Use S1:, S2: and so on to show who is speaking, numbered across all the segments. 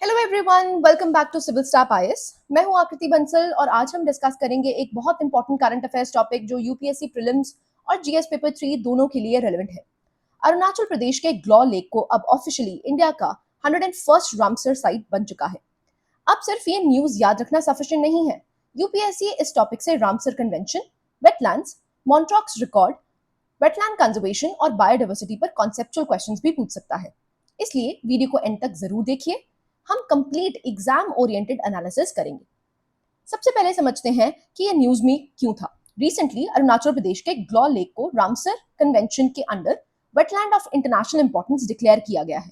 S1: Hello everyone, welcome back to civil staff IAS. मैं हूं आकृति बंसल और आज हम डिस्कस करेंगे एक बहुत इंपॉर्टेंट करंट अफेयर्स टॉपिक जो यूपीएससी प्रीलिम्स और जीएस पेपर 3 दोनों के लिए रेलेवेंट है। अरुणाचल प्रदेश के ग्लॉ लेक को अब ऑफिशियली इंडिया का 101st रामसर साइट बन चुका है। अब सिर्फ ये न्यूज याद रखना सफिशिएंट नहीं है। यूपीएससी इस टॉपिक से Ramsar convention, wetlands, Montreux record, wetland conservation और बायोडाइवर्सिटी पर कॉन्सेप्चुअल क्वेश्चंस भी पूछ सकता है। इसलिए वीडियो को एंड तक जरूर देखिए। हम कंप्लीट एग्जाम ओरिएंटेड एनालिसिस करेंगे। सबसे पहले समझते हैं कि ये न्यूज में क्यों था। रिसेंटली अरुणाचल प्रदेश के ग्लॉ लेक को रामसर कन्वेंशन के under wetland of international importance declare किया गया है।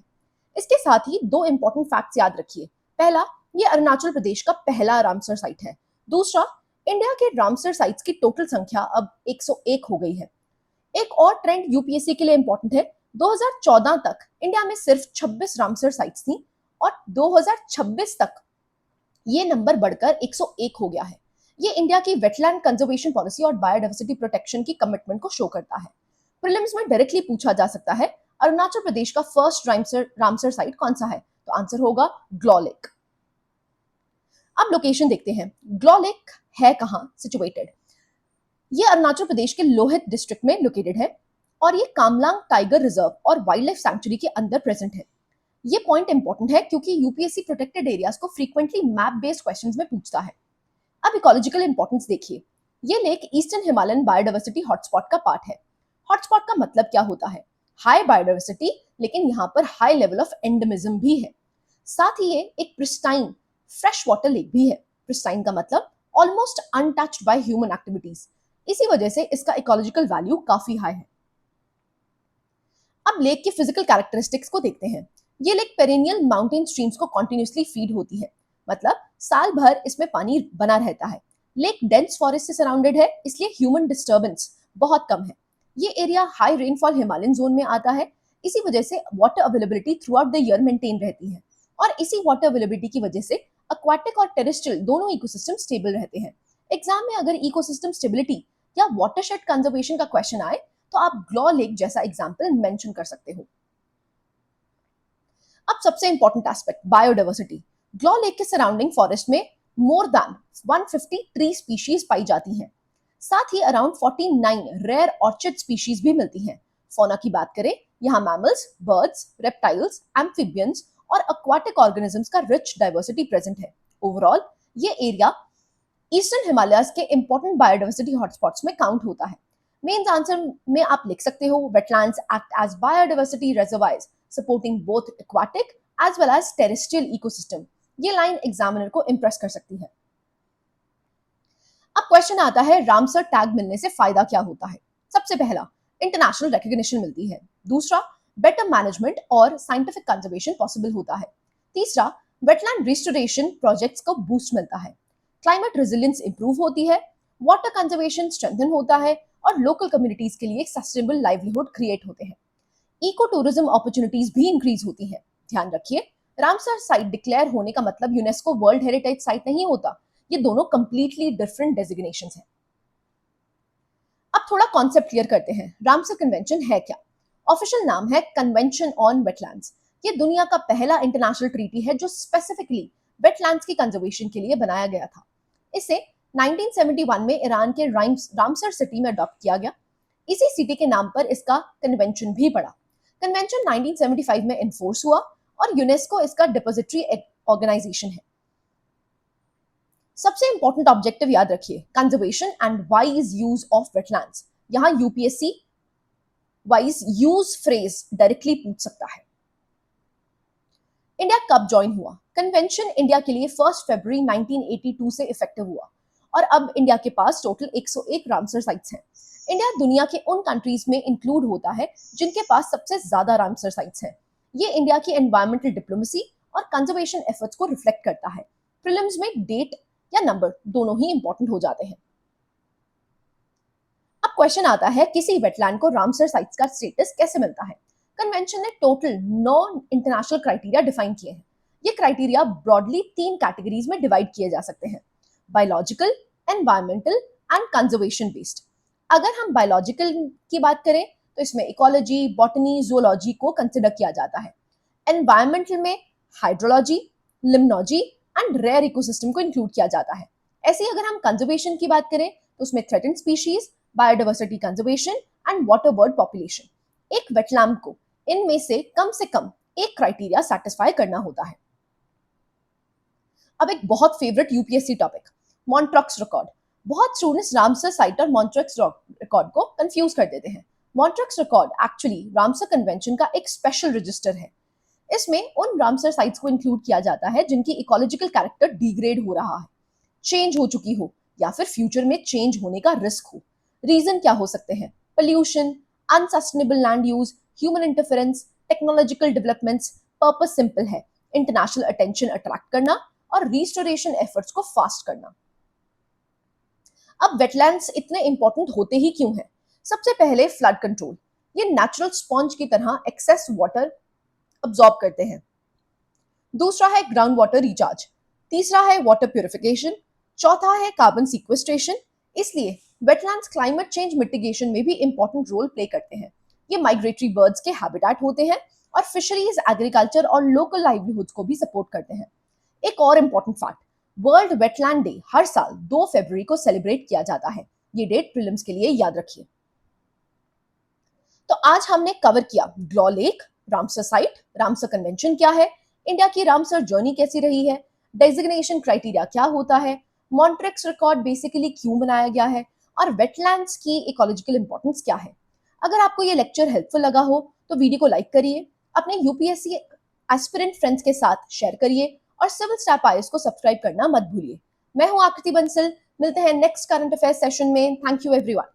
S1: इसके साथ ही दो इंपॉर्टेंट फैक्ट्स याद रखिए। पहला, ये अरुणाचल प्रदेश का पहला रामसर साइट है। दूसरा, इंडिया के रामसर साइट्स की टोटल संख्या अब 101 हो गई है। एक और ट्रेंड यूपीएससी के लिए इंपॉर्टेंट है। 2014 तक इंडिया में सिर्फ 26 रामसर साइट्स थी और 2026 तक ये नंबर बढ़कर 101 हो गया है। ये इंडिया की वेटलैंड कंजर्वेशन पॉलिसी और बायोडाइवर्सिटी प्रोटेक्शन की कमिटमेंट को शो करता है। प्रीलिम्स में डायरेक्टली पूछा जा सकता है अरुणाचल प्रदेश का फर्स्ट रामसर साइट कौन सा है, तो आंसर होगा ग्लॉ लेक। अब लोकेशन देखते हैं। ग्लॉ लेक है कहां सिचुएटेड? ये अरुणाचल प्रदेश के लोहित डिस्ट्रिक्ट में लोकेटेड है और ये कामलांग टाइगर रिजर्व और वाइल्ड लाइफ सैंक्चुरी के अंदर प्रेजेंट है। ये पॉइंट इंपॉर्टेंट है क्योंकि यूपीएससी प्रोटेक्टेड एरियाज को फ्रीक्वेंटली मैप बेस्ड क्वेश्चंस में पूछता है। अब इकोलॉजिकल इंपॉर्टेंस देखिए। ये lake eastern Himalayan biodiversity hotspot का पार्ट है। हॉटस्पॉट का मतलब क्या होता है? हाई बायोडाइवर्सिटी, लेकिन यहाँ पर हाई लेवल ऑफ एंडेमिज्म भी है। साथ ही ये एक प्रिस्टाइन फ्रेश वाटर लेक भी है। प्रिस्टाइन का मतलब almost untouched by human activities. इसी वजह से इसका इकोलॉजिकल वैल्यू काफी हाई है। अब लेक के फिजिकल कैरेक्टरिस्टिक्स को देखते हैं। ये लेक पेरेनियल माउंटेन स्ट्रीम्स को कॉन्टिन्यूसली फीड होती है, मतलब साल भर इसमें पानी बना रहता है। लेक डेंस फॉरेस्ट से सराउंडेड है, इसलिए ह्यूमन डिस्टर्बेंस बहुत कम है। ये area high rainfall Himalayan zone में आता है। इसी वजह से water availability through out the year maintain रहती है और इसी वाटर अवेलेबिलिटी की वजह से एक्वाटिक और टेरेस्ट्रियल दोनों इकोसिस्टम स्टेबल रहते हैं। एग्जाम में अगर इकोसिस्टम स्टेबिलिटी या वाटरशेड कंजर्वेशन का क्वेश्चन आए तो आप ग्लॉ लेक जैसा एग्जाम्पल मेंशन कर सकते हो। अब सबसे important aspect, biodiversity. Glow lake के सराउंडिंग फॉरेस्ट में मोर देन 150 ट्री स्पीशीज पाई जाती हैं। साथ ही अराउंड 49 रेयर ऑर्चिड स्पीशीज भी मिलती हैं। फौना की बात करें, यहाँ मैमल्स, बर्ड्स, रेप्टाइल्स, एम्फिबियंस और एक्वाटिक ऑर्गेनिजम्स का रिच डाइवर्सिटी प्रेजेंट है। ओवरऑल ये एरिया ईस्टर्न हिमालयस के इंपॉर्टेंट बायोडाइवर्सिटी हॉटस्पॉट्स में काउंट होता है। मेंस आंसर में आप लिख सकते हो, wetlands act as biodiversity reservoirs supporting both aquatic as well as terrestrial ecosystem. ये लाइन एग्जामिनर को इंप्रेस कर सकती है। अब क्वेश्चन आता है, रामसर टैग मिलने से फायदा क्या होता है? सबसे पहला, इंटरनेशनल रिकॉग्निशन मिलती है। दूसरा, बेटर मैनेजमेंट और साइंटिफिक कंजर्वेशन पॉसिबल होता है। तीसरा, वेटलैंड रिस्टोरेशन प्रोजेक्ट्स को बूस्ट मिलता है। क्लाइमेट रेजिलियंस इंप्रूव होती है, वाटर कंजर्वेशन स्ट्रेंथन होता है और लोकल कम्युनिटीज के लिए सस्टेनेबल लाइवलीहुड क्रिएट होते हैं। इको टूरिज्म अपॉर्चुनिटीज भी इंक्रीज होती हैं। ध्यान रखिए, रामसर साइट डिक्लेयर होने का मतलब यूनेस्को वर्ल्ड हेरिटेज साइट नहीं होता। ये दोनों कंप्लीटली डिफरेंट डेजिग्नेशंस हैं। अब थोड़ा कॉन्सेप्ट क्लियर करते हैं। रामसर कन्वेंशन है क्या? ऑफिशियल नाम है कन्वेंशन ऑन वेटलैंड्स। ये दुनिया का पहला इंटरनेशनल ट्रीटी है जो स्पेसिफिकली वेटलैंड्स की कंजर्वेशन के लिए बनाया गया था। इसे 1971 में ईरान के रामसर सिटी में अडॉप्ट किया गया। इसी सिटी के नाम पर इसका कन्वेंशन भी पड़ा। कन्वेंशन 1975 में इन्फोर्स हुआ और यूनेस्को इसका डिपोजिटरी ऑर्गेनाइजेशन है। सबसे इंपॉर्टेंट ऑब्जेक्टिव याद रखिए, conservation and wise use of wetlands. यहां UPSC wise use phrase directly पूछ सकता है। इंडिया कब ज्वाइन हुआ? कन्वेंशन इंडिया के लिए 1 फरवरी 1982 से इफेक्टिव हुआ और अब इंडिया के पास टोटल 101 रामसर साइट्स हैं। इंडिया दुनिया के उन कंट्रीज में इंक्लूड होता है जिनके पास सबसे ज्यादा रामसर साइट्स हैं। ये इंडिया की एनवायरमेंटल डिप्लोमेसी और कंजर्वेशन एफर्ट्स को रिफ्लेक्ट करता है। प्रीलिम्स में डेट या नंबर दोनों ही इंपॉर्टेंट हो जाते हैं। अब क्वेश्चन आता है, किसी वेटलैंड को रामसर साइट्स का स्टेटस कैसे मिलता है? कन्वेंशन ने टोटल 9 इंटरनेशनल क्राइटेरिया डिफाइन किए हैं। ये क्राइटेरिया ब्रॉडली 3 कैटेगरीज में डिवाइड किए जा सकते हैं, biological, environmental and conservation based. अगर हम बायोलॉजिकल की बात करें तो इसमें इकोलॉजी, बॉटनी, जूलॉजी को कंसिडर किया जाता है। एनवायरमेंटल में hydrology, limnology and rare ecosystem को इंक्लूड किया जाता है। ऐसे ही अगर हम कंजर्वेशन की बात करें तो उसमें threatened species, biodiversity conservation and water bird population. एक वेटलैंड को इनमें से कम एक क्राइटेरिया सेटिस्फाई करना होता है। अब एक बहुत फेवरेट यूपीएससी टॉपिक, मॉन्ट्रॉक्स रिकॉर्ड। बहुत स्टूडेंट्स रामसर साइट और मॉन्ट्रॉक्स रिकॉर्ड को कंफ्यूज कर देते हैं। मॉन्ट्रॉक्स रिकॉर्ड एक्चुअली रामसर कन्वेंशन का एक स्पेशल रजिस्टर है। इसमें उन रामसर साइट्स को इंक्लूड किया जाता है जिनकी इकोलॉजिकल कैरेक्टर डिग्रेड हो रहा है, चेंज हो चुकी हो या फिर फ्यूचर में चेंज होने का रिस्क हो। रीजन क्या हो सकते हैं? Pollution, unsustainable land use, human interference, technological developments. Purpose simple है, इंटरनेशनल अटेंशन अट्रैक्ट करना और रिस्टोरेशन एफर्ट्स को फास्ट करना। अब वेटलैंड्स इतने इंपॉर्टेंट होते ही क्यों हैं? सबसे पहले फ्लड कंट्रोल। ये नेचुरल स्पॉन्ज की तरह एक्सेस वाटर अब्सॉर्ब करते हैं। दूसरा है ग्राउंड वाटर रिचार्ज। तीसरा है वाटर प्यूरिफिकेशन। चौथा है कार्बन सीक्वेस्ट्रेशन। इसलिए वेटलैंड्स क्लाइमेट चेंज मिटिगेशन में भी इंपॉर्टेंट रोल प्ले करते हैं। ये माइग्रेटरी बर्ड्स के हैबिटेट होते हैं और फिशरीज, एग्रीकल्चर और लोकल लाइवलीहुड्स को भी सपोर्ट करते हैं। एक और important fact, world wetland day हर साल 2 फरवरी को सेलिब्रेट किया जाता है। ये डेट प्रीलिम्स के लिए याद रखिए। तो आज हमने कवर किया ग्लॉ lake, Ramsar site, Ramsar convention क्या है, इंडिया की रामसर जर्नी कैसी रही है, डेजिग्नेशन क्राइटेरिया क्या होता है, मॉन्ट्रेक्स रिकॉर्ड बेसिकली क्यों बनाया गया है और वेटलैंड्स की इकोलॉजिकल इंपॉर्टेंस क्या है। अगर आपको ये लेक्चर हेल्पफुल लगा हो तो वीडियो को लाइक करिए, अपने यूपीएससी एस्पिरेंट फ्रेंड्स के साथ शेयर करिए और सिविल स्टाफ आईएएस को सब्सक्राइब करना मत भूलिए। मैं हूं आकृति बंसल, मिलते हैं नेक्स्ट करंट अफेयर्स सेशन में। Thank you everyone.